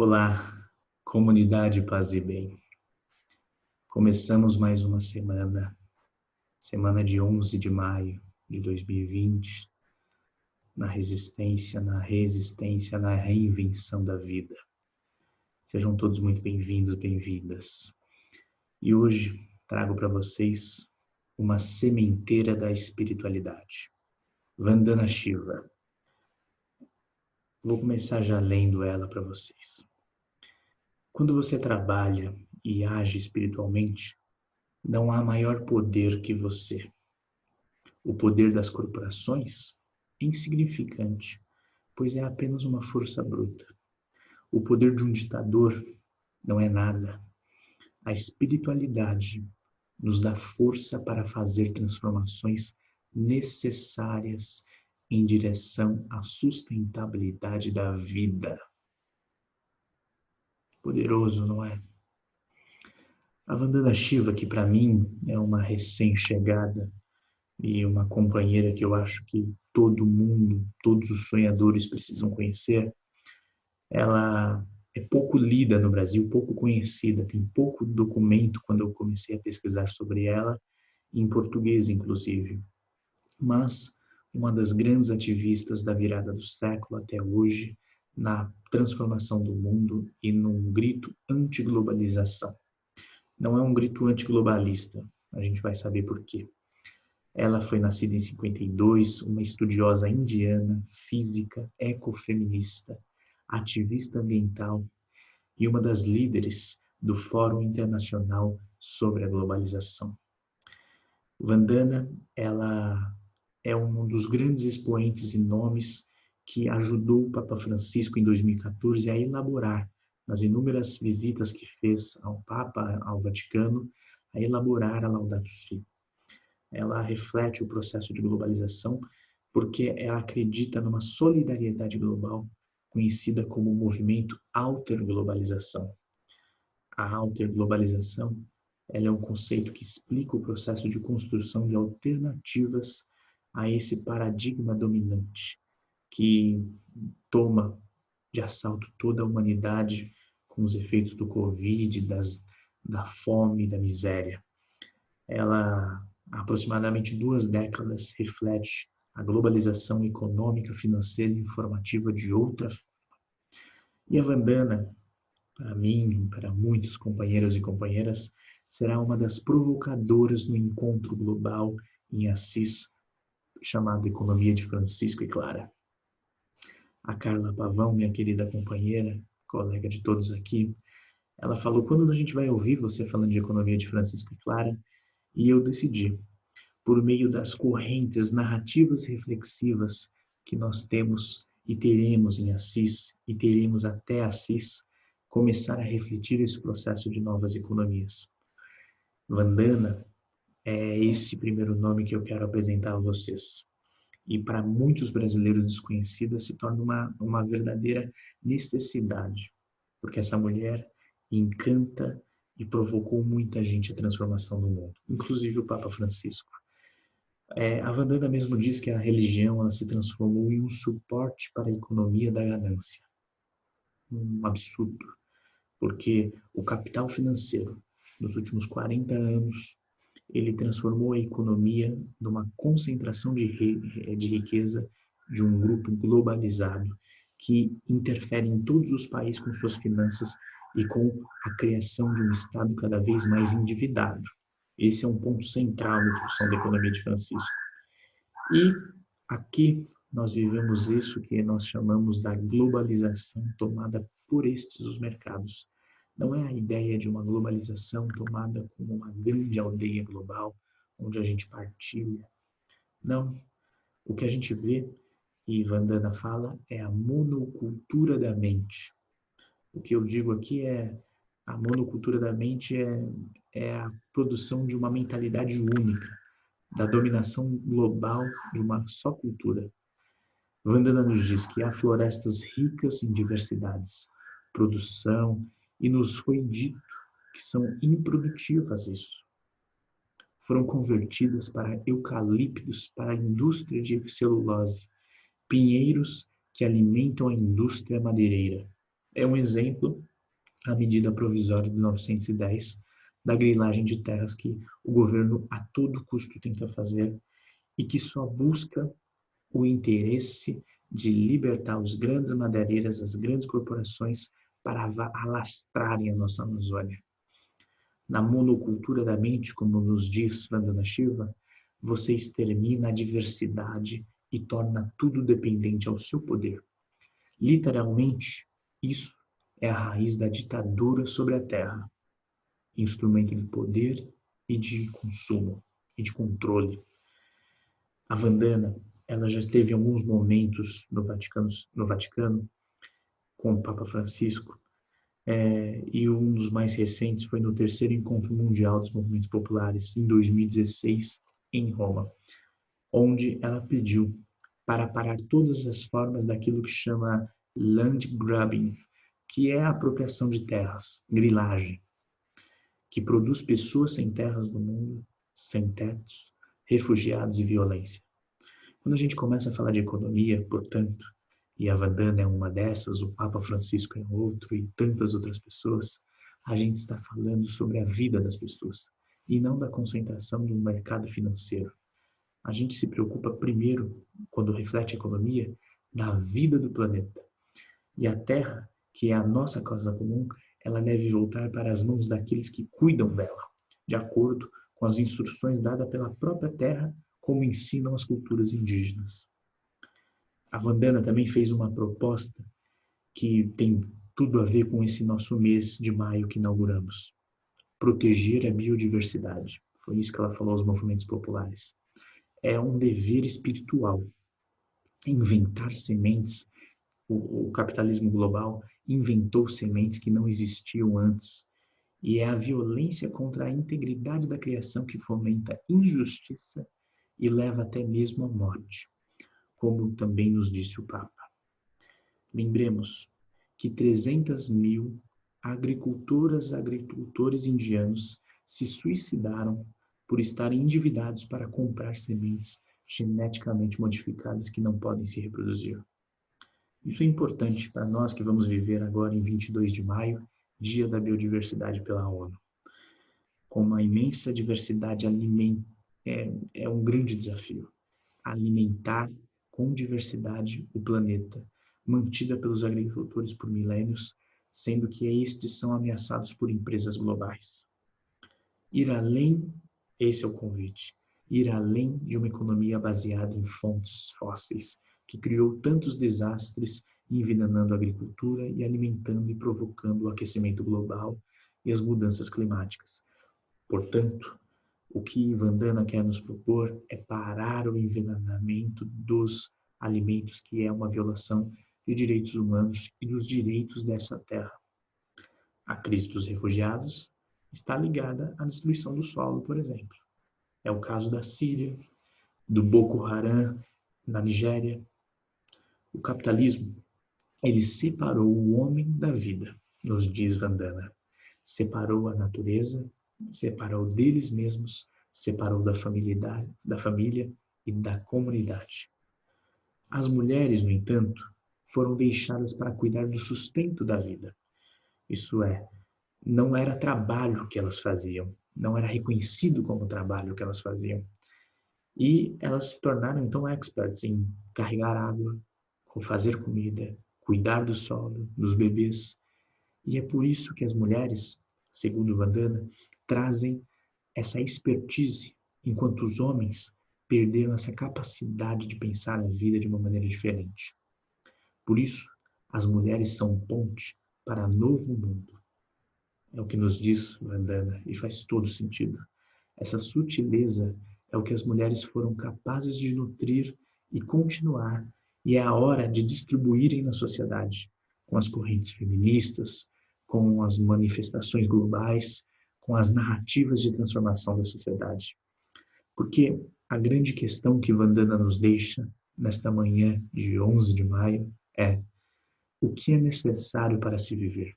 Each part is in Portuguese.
Olá, comunidade Paz e Bem. Começamos mais uma semana de 11 de maio de 2020, na resistência, na reinvenção da vida. Sejam todos muito bem-vindos, bem-vindas. E hoje trago para vocês uma sementeira da espiritualidade, Vandana Shiva. Vou começar já lendo ela para vocês. Quando você trabalha e age espiritualmente, não há maior poder que você. O poder das corporações é insignificante, pois é apenas uma força bruta. O poder de um ditador não é nada. A espiritualidade nos dá força para fazer transformações necessárias em direção à sustentabilidade da vida. Poderoso, não é? A Vandana Shiva, que para mim é uma recém-chegada e uma companheira que eu acho que todo mundo, todos os sonhadores precisam conhecer, ela é pouco lida no Brasil, pouco conhecida, tem pouco documento quando eu comecei a pesquisar sobre ela, em português inclusive. Mas uma das grandes ativistas da virada do século até hoje, na transformação do mundo e num grito anti-globalização. Não é um grito antiglobalista, a gente vai saber por quê. Ela foi nascida em 52, uma estudiosa indiana, física, ecofeminista, ativista ambiental e uma das líderes do Fórum Internacional sobre a Globalização. Vandana, ela é um dos grandes expoentes e nomes que ajudou o Papa Francisco em 2014 a elaborar, nas inúmeras visitas que fez ao Papa, ao Vaticano, a elaborar a Laudato Si. Ela reflete o processo de globalização porque ela acredita numa solidariedade global conhecida como movimento alterglobalização. A alterglobalização ela é um conceito que explica o processo de construção de alternativas a esse paradigma dominante que toma de assalto toda a humanidade com os efeitos do Covid, da fome, da miséria. Ela, há aproximadamente 2 décadas, reflete a globalização econômica, financeira e informativa de outra forma. E a Vandana, para mim, para muitos companheiros e companheiras, será uma das provocadoras no encontro global em Assis, chamado Economia de Francisco e Clara. A Carla Pavão, minha querida companheira, colega de todos aqui, ela falou, quando a gente vai ouvir você falando de Economia de Francisco e Clara? E eu decidi, por meio das correntes narrativas reflexivas que nós temos e teremos em Assis, e teremos até Assis, começar a refletir esse processo de novas economias. Vandana é esse primeiro nome que eu quero apresentar a vocês. E para muitos brasileiros desconhecida se torna uma verdadeira necessidade, porque essa mulher encanta e provocou muita gente a transformação do mundo, inclusive o Papa Francisco. A Vandana mesmo diz que a religião ela se transformou em um suporte para a economia da ganância. Um absurdo, porque o capital financeiro, nos últimos 40 anos, ele transformou a economia numa concentração de riqueza de um grupo globalizado que interfere em todos os países com suas finanças e com a criação de um Estado cada vez mais endividado. Esse é um ponto central na discussão da economia de Francisco. E aqui nós vivemos isso que nós chamamos da globalização tomada por estes os mercados. Não é a ideia de uma globalização tomada como uma grande aldeia global, onde a gente partilha. Não. O que a gente vê, e Vandana fala, é a monocultura da mente. O que eu digo aqui é a monocultura da mente é a produção de uma mentalidade única, da dominação global de uma só cultura. Vandana nos diz que há florestas ricas em diversidades, produção, e nos foi dito que são improdutivas isso. Foram convertidas para eucaliptos, para a indústria de celulose, pinheiros que alimentam a indústria madeireira. é um exemplo, a medida provisória de 910 da grilagem de terras que o governo a todo custo tenta fazer e que só busca o interesse de libertar os grandes madeireiras, as grandes corporações para alastrarem a nossa Amazônia. Na monocultura da mente, como nos diz Vandana Shiva, você extermina a diversidade e torna tudo dependente ao seu poder. Literalmente, isso é a raiz da ditadura sobre a terra, instrumento de poder e de consumo e de controle. A Vandana, ela já esteve em alguns momentos no Vaticano com o Papa Francisco, e um dos mais recentes foi no terceiro Encontro Mundial dos Movimentos Populares, em 2016, em Roma, onde ela pediu para parar todas as formas daquilo que chama land grabbing, que é a apropriação de terras, grilagem, que produz pessoas sem terras no mundo, sem tetos, refugiados e violência. Quando a gente começa a falar de economia, portanto, e a Vandana é uma dessas, o Papa Francisco é outro e tantas outras pessoas, a gente está falando sobre a vida das pessoas e não da concentração de um mercado financeiro. A gente se preocupa primeiro, quando reflete a economia, da vida do planeta. E a Terra, que é a nossa causa comum, ela deve voltar para as mãos daqueles que cuidam dela, de acordo com as instruções dadas pela própria Terra, como ensinam as culturas indígenas. A Vandana também fez uma proposta que tem tudo a ver com esse nosso mês de maio que inauguramos. Proteger a biodiversidade. Foi isso que ela falou aos movimentos populares. É um dever espiritual. Inventar sementes. O capitalismo global inventou sementes que não existiam antes. E é a violência contra a integridade da criação que fomenta injustiça e leva até mesmo à morte, como também nos disse o Papa. Lembremos que 300 mil agricultores indianos se suicidaram por estarem endividados para comprar sementes geneticamente modificadas que não podem se reproduzir. Isso é importante para nós que vamos viver agora em 22 de maio, Dia da Biodiversidade pela ONU. Com uma imensa diversidade é um grande desafio. Alimentar com diversidade o planeta, mantida pelos agricultores por milênios, sendo que estes são ameaçados por empresas globais. Ir além, esse é o convite, ir além de uma economia baseada em fontes fósseis, que criou tantos desastres, envenenando a agricultura e alimentando e provocando o aquecimento global e as mudanças climáticas. Portanto, o que Vandana quer nos propor é parar o envenenamento dos alimentos, que é uma violação de direitos humanos e dos direitos dessa terra. A crise dos refugiados está ligada à destruição do solo, por exemplo. É o caso da Síria, do Boko Haram, na Nigéria. O capitalismo, ele separou o homem da vida, nos diz Vandana. Separou a natureza, separou deles mesmos, separou da família e da comunidade. As mulheres, no entanto, foram deixadas para cuidar do sustento da vida. Isso é, não era trabalho que elas faziam, não era reconhecido como trabalho que elas faziam. E elas se tornaram, então, experts em carregar água, fazer comida, cuidar do solo, dos bebês. E é por isso que as mulheres, segundo Vandana, trazem essa expertise, enquanto os homens perderam essa capacidade de pensar a vida de uma maneira diferente. Por isso, as mulheres são ponte para um novo mundo. É o que nos diz Vandana e faz todo sentido. Essa sutileza é o que as mulheres foram capazes de nutrir e continuar, e é a hora de distribuírem na sociedade, com as correntes feministas, com as manifestações globais, com as narrativas de transformação da sociedade. Porque a grande questão que Vandana nos deixa nesta manhã de 11 de maio é: o que é necessário para se viver?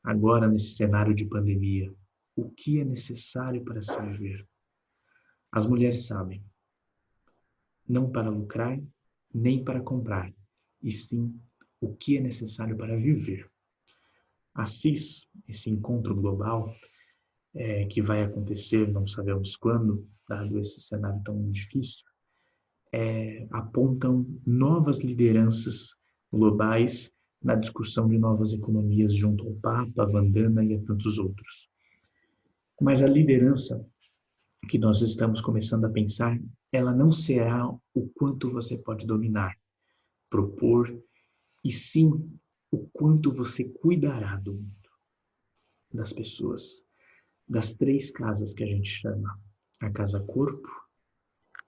Agora, nesse cenário de pandemia, o que é necessário para se viver? As mulheres sabem, não para lucrar, nem para comprar, e sim o que é necessário para viver. Assis, esse encontro global, que vai acontecer, não sabemos quando, dado esse cenário tão difícil, apontam novas lideranças globais na discussão de novas economias junto ao Papa, Vandana e a tantos outros. Mas a liderança que nós estamos começando a pensar, ela não será o quanto você pode dominar, propor, e sim o quanto você cuidará do mundo, das pessoas, das três casas que a gente chama: a casa corpo,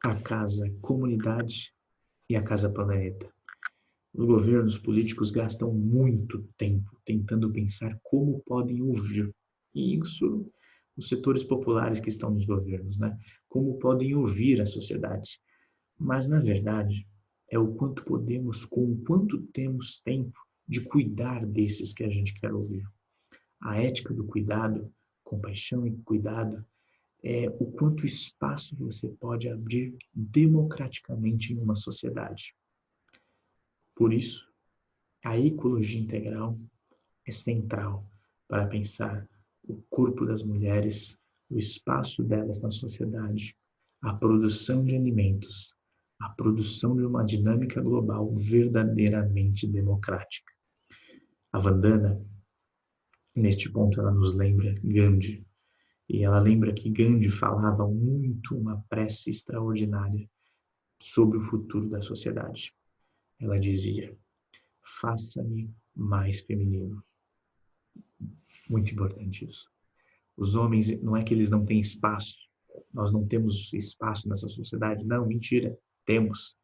a casa comunidade e a casa planeta. Os governos políticos gastam muito tempo tentando pensar como podem ouvir. E isso, os setores populares que estão nos governos, né? Como podem ouvir a sociedade. Mas, na verdade, é o quanto podemos, com o quanto temos tempo de cuidar desses que a gente quer ouvir. A ética do cuidado, compaixão e cuidado, é o quanto espaço você pode abrir democraticamente em uma sociedade. Por isso, a ecologia integral é central para pensar o corpo das mulheres, o espaço delas na sociedade, a produção de alimentos, a produção de uma dinâmica global verdadeiramente democrática. A Vandana, neste ponto, ela nos lembra Gandhi, e ela lembra que Gandhi falava muito uma prece extraordinária sobre o futuro da sociedade. Ela dizia: faça-me mais feminino. Muito importante isso. Os homens, não é que eles não têm espaço, nós não temos espaço nessa sociedade. Não, mentira, temos,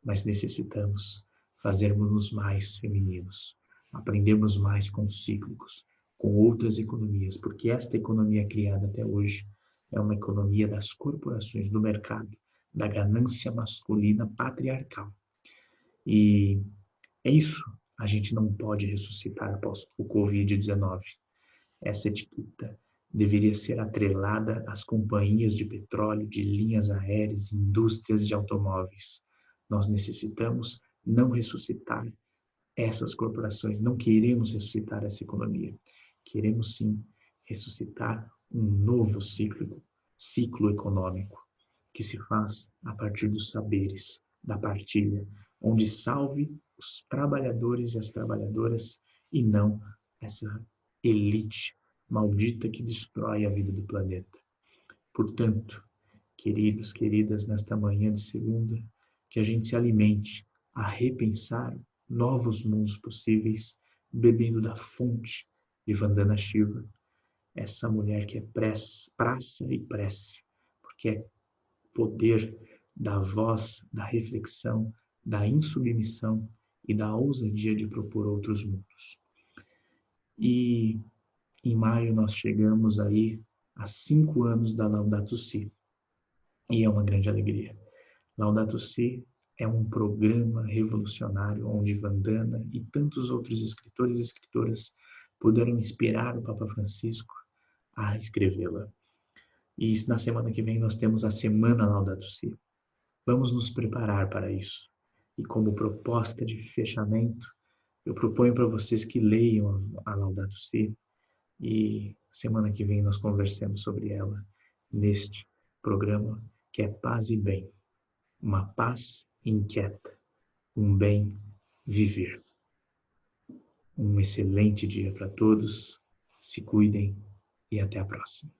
mas necessitamos fazermos-nos mais femininos, aprendermos mais com os cíclicos, com outras economias, porque esta economia criada até hoje é uma economia das corporações, do mercado, da ganância masculina patriarcal. E é isso. A gente não pode ressuscitar após o Covid-19. Essa etiqueta deveria ser atrelada às companhias de petróleo, de linhas aéreas, indústrias de automóveis. Nós necessitamos não ressuscitar essas corporações, não queremos ressuscitar essa economia. Queremos sim ressuscitar um novo ciclo econômico, que se faz a partir dos saberes, da partilha, onde salve os trabalhadores e as trabalhadoras e não essa elite maldita que destrói a vida do planeta. Portanto, queridos, queridas, nesta manhã de segunda, que a gente se alimente a repensar novos mundos possíveis, bebendo da fonte de Vandana Shiva, essa mulher que é praça e prece, porque é poder da voz, da reflexão, da insubmissão e da ousadia de propor outros mundos. E em maio nós chegamos aí a 5 anos da Laudato Si, e é uma grande alegria. Laudato Si é um programa revolucionário onde Vandana e tantos outros escritores e escritoras puderam inspirar o Papa Francisco a escrevê-la. E na semana que vem nós temos a Semana Laudato Si. Vamos nos preparar para isso. E como proposta de fechamento, eu proponho para vocês que leiam a Laudato Si e semana que vem nós conversemos sobre ela neste programa que é Paz e Bem. Uma paz inquieta, um bem viver. Um excelente dia para todos, se cuidem e até a próxima.